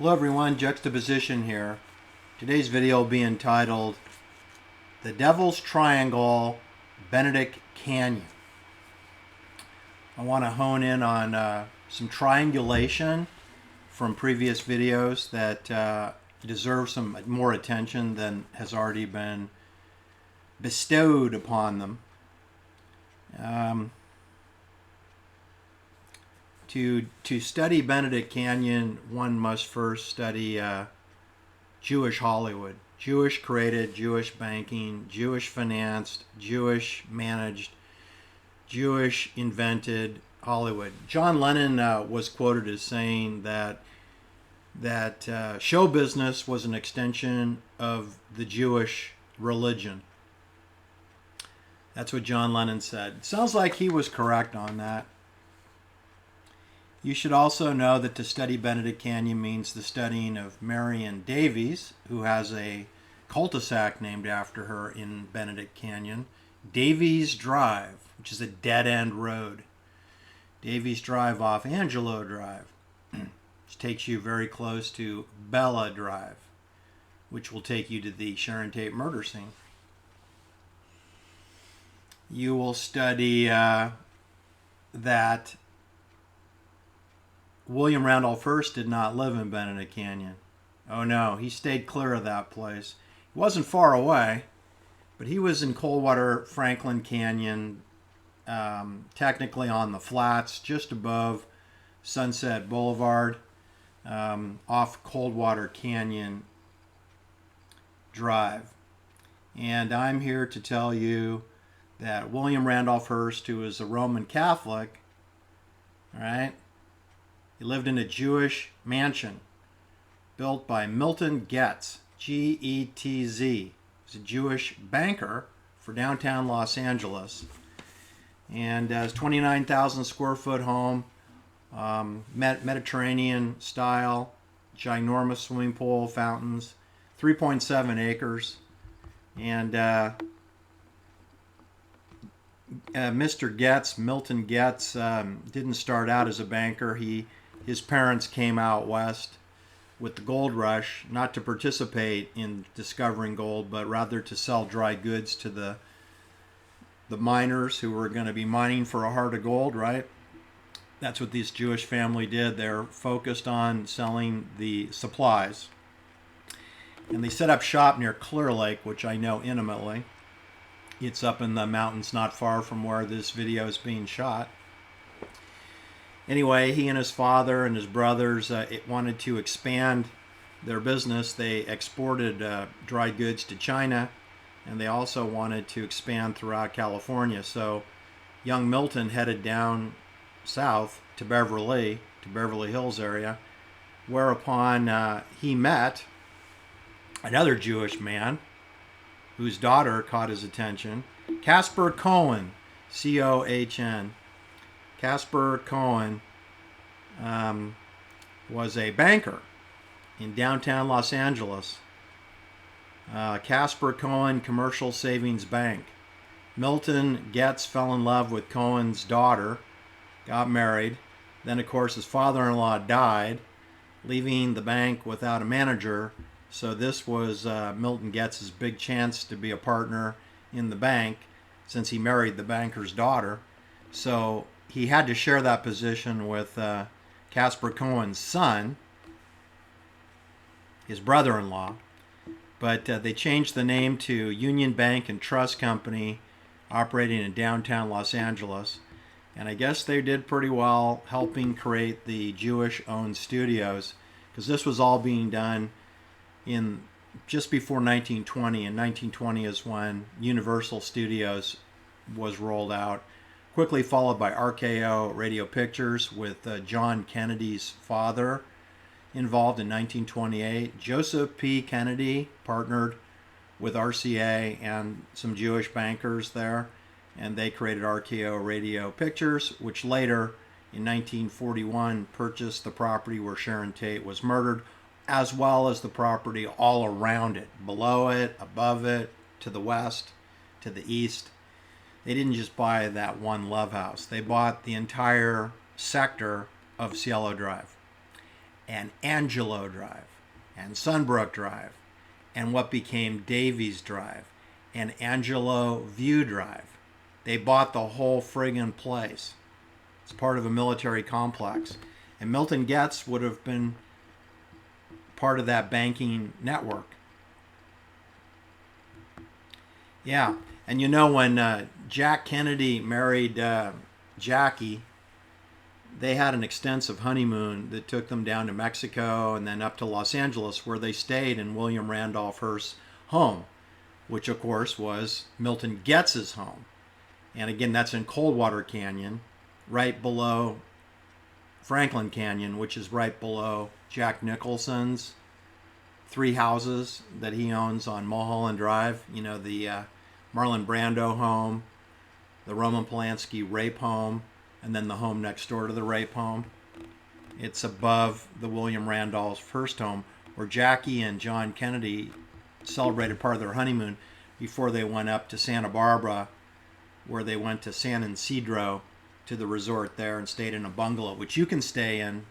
Hello everyone, Juxtaposition here. Today's video will be entitled The Devil's Triangle, Benedict Canyon. I want to hone in on some triangulation from previous videos that deserve some more attention than has already been bestowed upon them. To study Benedict Canyon, one must first study Jewish Hollywood. Jewish created, Jewish banking, Jewish financed, Jewish managed, Jewish invented Hollywood. John Lennon was quoted as saying that show business was an extension of the Jewish religion. That's what John Lennon said. Sounds like he was correct on that. You should also know that to study Benedict Canyon means the studying of Marion Davies, who has a cul-de-sac named after her in Benedict Canyon. Davies Drive, which is a dead-end road. Davies Drive off Angelo Drive, which takes you very close to Bella Drive, which will take you to the Sharon Tate murder scene. You will study that William Randolf Hearst did not live in Benedict Canyon. Oh no, he stayed clear of that place. He wasn't far away, but he was in Coldwater Franklin Canyon, technically on the flats, just above Sunset Boulevard, off Coldwater Canyon Drive. And I'm here to tell you that William Randolph Hearst, who was a Roman Catholic, right? He lived in a Jewish mansion built by Milton Getz, G-E-T-Z. He was a Jewish banker for downtown Los Angeles. And his 29,000 square foot home, Mediterranean style, ginormous swimming pool, fountains, 3.7 acres. And Mr. Getz, Milton Getz, didn't start out as a banker. His parents came out west with the gold rush, not to participate in discovering gold, but rather to sell dry goods to the miners who were going to be mining for a heart of gold, right? That's what this Jewish family did. They're focused on selling the supplies. And they set up shop near Clear Lake, which I know intimately. It's up in the mountains not far from where this video is being shot. Anyway, he and his father and his brothers wanted to expand their business. They exported dry goods to China, and they also wanted to expand throughout California. So young Milton headed down south to Beverly Hills area, whereupon he met another Jewish man whose daughter caught his attention, Caspar Cohen, C-O-H-N. Caspar Cohen was a banker in downtown Los Angeles. Caspar Cohen Commercial Savings Bank. Milton Getz fell in love with Cohen's daughter, got married. Then, of course, his father-in-law died, leaving the bank without a manager. So this was Milton Getz's big chance to be a partner in the bank, since he married the banker's daughter. So he had to share that position with Caspar Cohen's son, his brother-in-law. But they changed the name to Union Bank and Trust Company, operating in downtown Los Angeles. And I guess they did pretty well helping create the Jewish-owned studios, because this was all being done in just before 1920. And 1920 is when Universal Studios was rolled out, quickly followed by RKO Radio Pictures with John Kennedy's father involved in 1928. Joseph P. Kennedy partnered with RCA and some Jewish bankers there, and they created RKO Radio Pictures, which later in 1941 purchased the property where Sharon Tate was murdered, as well as the property all around it, below it, above it, to the west, to the east. They didn't just buy that one love house. They bought the entire sector of Cielo Drive. and Angelo Drive and Sunbrook Drive and what became Davies Drive and Angelo View Drive. They bought the whole friggin' place. It's part of a military complex. And Milton Getz would have been part of that banking network. Yeah, and you know when Jack Kennedy married Jackie, they had an extensive honeymoon that took them down to Mexico and then up to Los Angeles, where they stayed in William Randolph Hearst's home, which of course was Milton Getz's home. And again, that's in Coldwater Canyon, right below Franklin Canyon, which is right below Jack Nicholson's 3 houses that he owns on Mulholland Drive. You know, the Marlon Brando home, the Roman Polanski rape home, and then the home next door to the rape home. It's above the William Randolph Hearst home, where Jackie and John Kennedy celebrated part of their honeymoon before they went up to Santa Barbara, where they went to San Isidro, to the resort there, and stayed in a bungalow, which you can stay in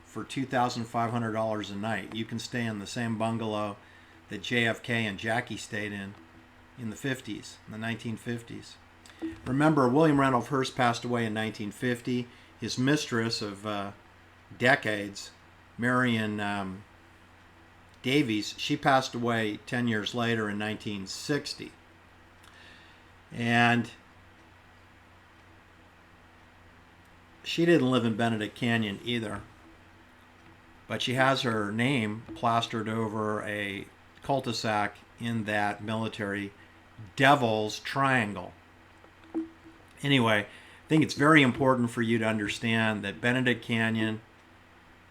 for $2,500 a night. You can stay in the same bungalow that JFK and Jackie stayed in the 50s, in the 1950s. Remember, William Randolph Hearst passed away in 1950. His mistress of decades, Marion Davies, she passed away 10 years later in 1960. And she didn't live in Benedict Canyon either, but she has her name plastered over a cul-de-sac in that military Devil's Triangle. Anyway, I think it's very important for you to understand that Benedict Canyon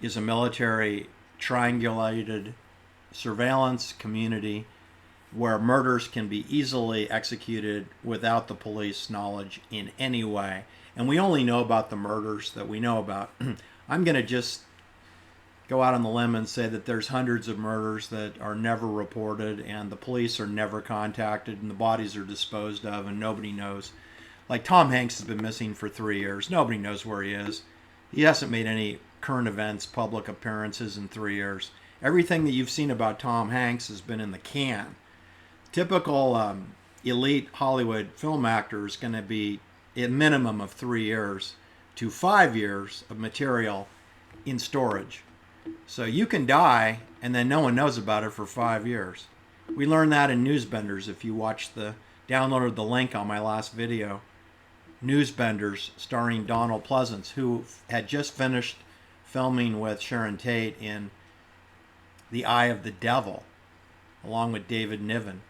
is a military triangulated surveillance community where murders can be easily executed without the police knowledge in any way. And we only know about the murders that we know about. I'm going to just go out on the limb and say that there's hundreds of murders that are never reported and the police are never contacted and the bodies are disposed of and nobody knows. Like Tom Hanks has been missing for 3 years. Nobody knows where he is. He hasn't made any current events, public appearances in 3 years. Everything that you've seen about Tom Hanks has been in the can. Typical elite Hollywood film actor is going to be a minimum of 3 years to 5 years of material in storage. So you can die and then no one knows about it for 5 years. We learned that in Newsbenders. If you downloaded the link on my last video, Newsbenders, starring Donald Pleasance, who had just finished filming with Sharon Tate in The Eye of the Devil, along with David Niven.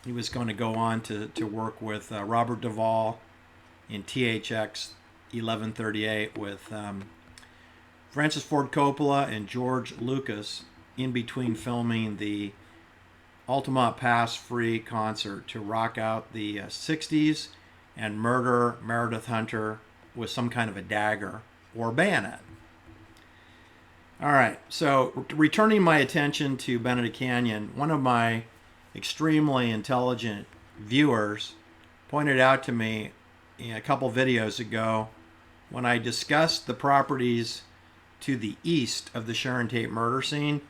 He was going to go on to work with Robert Duvall in THX 1138 with Francis Ford Coppola and George Lucas, in between filming the Altamont Pass free concert to rock out the 60s and murder Meredith Hunter with some kind of a dagger or bayonet. All right, so returning my attention to Benedict Canyon, one of my extremely intelligent viewers pointed out to me a couple videos ago when I discussed the properties to the east of the Sharon Tate murder scene,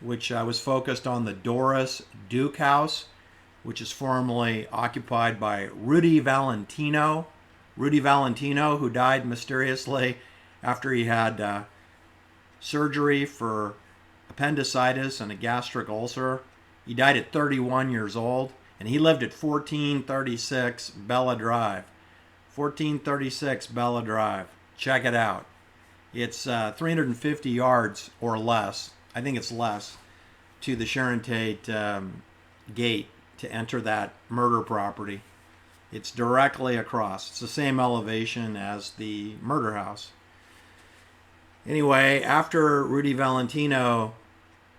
which I was focused on the Doris Duke house, which is formerly occupied by Rudy Valentino. Rudy Valentino, who died mysteriously after he had surgery for appendicitis and a gastric ulcer. He died at 31 years old, and he lived at 1436 Bella Drive. 1436 Bella Drive. Check it out. It's 350 yards or less, I think it's less, to the Sharon Tate gate to enter that murder property. It's directly across. It's the same elevation as the murder house. Anyway, after Rudy Valentino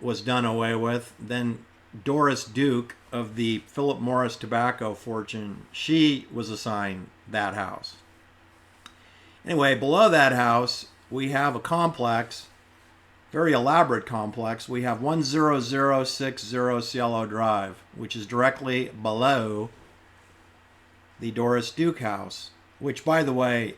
was done away with, then Doris Duke of the Philip Morris tobacco fortune, she was assigned that house. Anyway, below that house, we have a complex, very elaborate complex. We have 10060 Cielo Drive, which is directly below the Doris Duke house, which, by the way,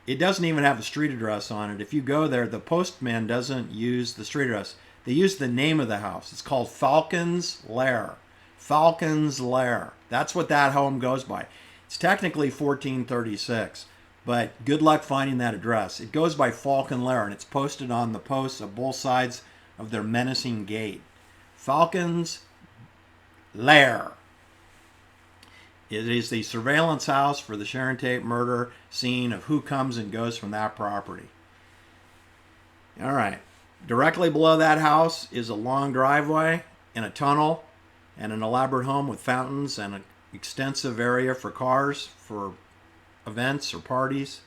it doesn't even have the street address on it. If you go there, the postman doesn't use the street address. They use the name of the house. It's called Falcon's Lair. Falcon's Lair. That's what that home goes by. It's technically 1436, but good luck finding that address. It goes by Falcon Lair, and it's posted on the posts of both sides of their menacing gate. Falcon's Lair. It is the surveillance house for the Sharon Tate murder scene of who comes and goes from that property. All right. Directly below that house is a long driveway and a tunnel and an elaborate home with fountains and an extensive area for cars for events or parties.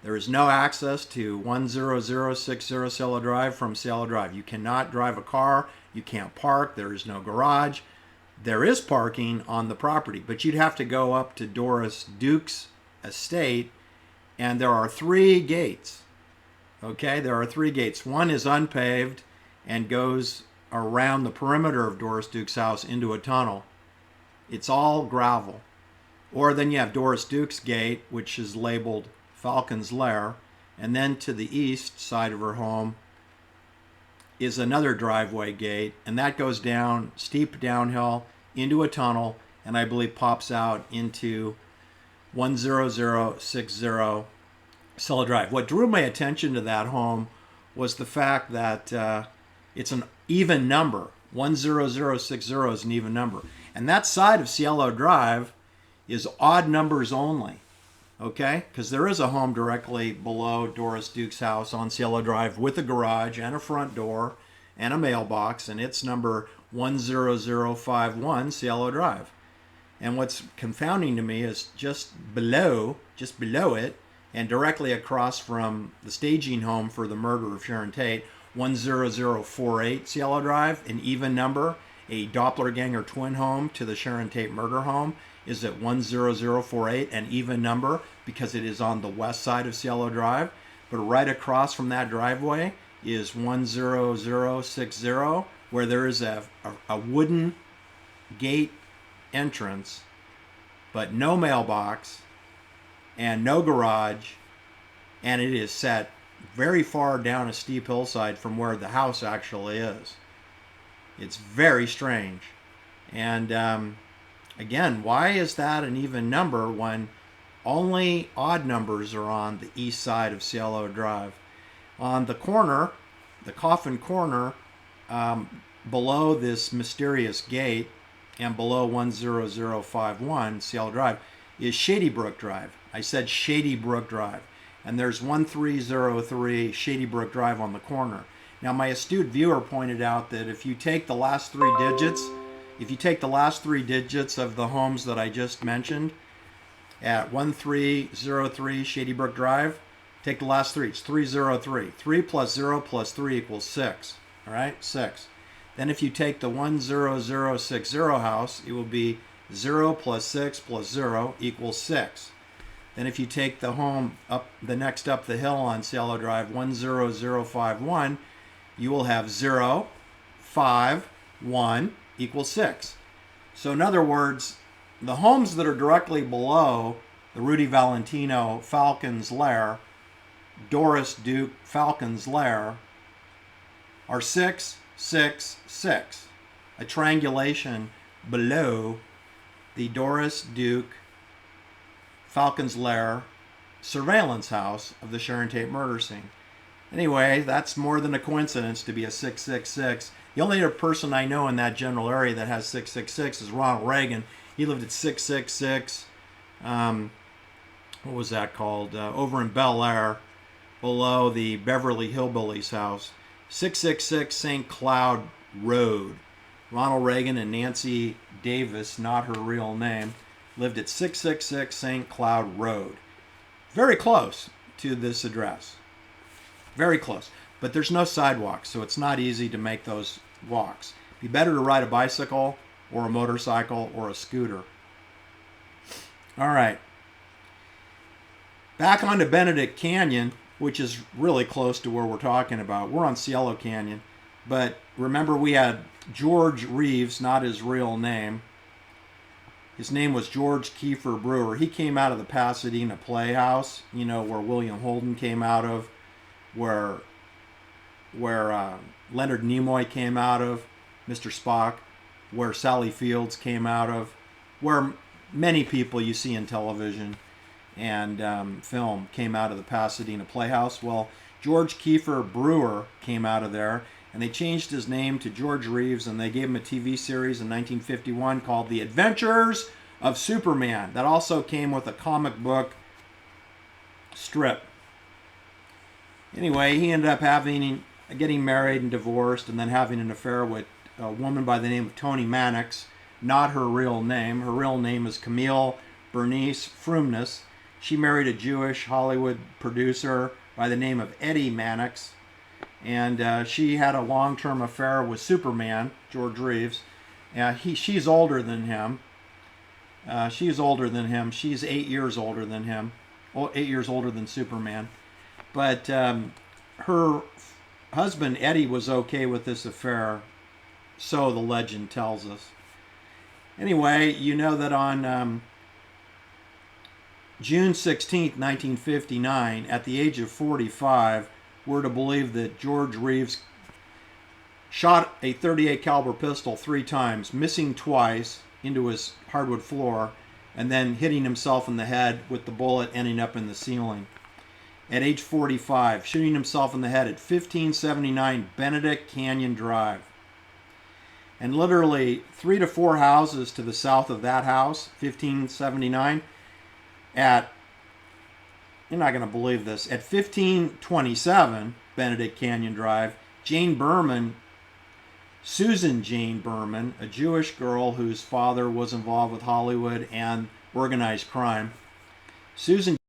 There is no access to 10060 Cielo Drive from Cielo Drive. You cannot drive a car. You can't park. There is no garage. There is parking on the property, but you'd have to go up to Doris Duke's estate, and there are 3 gates. Okay, there are 3 gates. One is unpaved and goes around the perimeter of Doris Duke's house into a tunnel. It's all gravel. Or then you have Doris Duke's gate, which is labeled Falcon's Lair, and then to the east side of her home is another driveway gate, and that goes down steep downhill into a tunnel, and I believe pops out into 10060 Cielo Drive. What drew my attention to that home was the fact that it's an even number. 10060 is an even number. And that side of Cielo Drive is odd numbers only. Okay? Because there is a home directly below Doris Duke's house on Cielo Drive with a garage and a front door and a mailbox, and it's number 10051 Cielo Drive. And what's confounding to me is just below it, and directly across from the staging home for the murder of Sharon Tate, 10048 Cielo Drive, an even number, a doppelganger twin home to the Sharon Tate murder home, is at 10048, an even number because it is on the west side of Cielo Drive. But right across from that driveway is 10060, where there is a wooden gate entrance, but no mailbox and no garage, and it is set very far down a steep hillside from where the house actually is. It's very strange. And again, why is that an even number when only odd numbers are on the east side of Cielo Drive? On the corner, the coffin corner, below this mysterious gate and below 10051 Cielo Drive is Shady Brook Drive. I said Shady Brook Drive. And there's 1303 Shady Brook Drive on the corner. Now, my astute viewer pointed out that if you take the last 3 digits, of the homes that I just mentioned at 1303 Shady Brook Drive, take the last 3. It's 303. 3 plus 0 plus 3 equals 6. All right, 6. Then if you take the 10060 house, it will be 0 plus 6 plus 0 equals 6. Then if you take the home up the next up the hill on Cielo Drive, 10051, you will have 0, 5, 1 equals 6. So in other words, the homes that are directly below the Rudy Valentino Falcon's Lair, Doris Duke Falcon's Lair, are 6, 6, 6. A triangulation below the Doris Duke Falcon's Lair surveillance house of the Sharon Tate murder scene. Anyway, that's more than a coincidence to be a 666. The only other person I know in that general area that has 666 is Ronald Reagan. He lived at 666, what was that called? Over in Bel Air, below the Beverly Hillbillies house. 666 St. Cloud Road. Ronald Reagan and Nancy Davis, not her real name, lived at 666 St. Cloud Road. Very close to this address. Very close. But there's no sidewalks, so it's not easy to make those walks. It'd be better to ride a bicycle or a motorcycle or a scooter. All right. Back onto Benedict Canyon, which is really close to where we're talking about. We're on Cielo Canyon. But remember, we had George Reeves, not his real name, His name was George Kiefer Brewer. He came out of the Pasadena Playhouse, you know, where William Holden came out of, where Leonard Nimoy came out of, Mr. Spock, where Sally Fields came out of, where many people you see in television and film came out of the Pasadena Playhouse. Well, George Kiefer Brewer came out of there, and they changed his name to George Reeves, and they gave him a TV series in 1951 called The Adventures of Superman. That also came with a comic book strip. Anyway, he ended up getting married and divorced, and then having an affair with a woman by the name of Toni Mannix. Not her real name. Her real name is Camille Bernice Frumness. She married a Jewish Hollywood producer by the name of Eddie Mannix, and she had a long-term affair with Superman, George Reeves. She's older than him. She's 8 years older than him. 8 years older than Superman. But her husband, Eddie, was okay with this affair, so the legend tells us. Anyway, you know that on June 16th, 1959, at the age of 45, we're to believe that George Reeves shot a .38 caliber pistol 3 times, missing twice into his hardwood floor, and then hitting himself in the head with the bullet ending up in the ceiling. At age 45, shooting himself in the head at 1579 Benedict Canyon Drive. And literally 3 to 4 houses to the south of that house, 1579, you're not going to believe this, at 1527 Benedict Canyon Drive, Susan Jane Berman, a Jewish girl whose father was involved with Hollywood and organized crime. Susan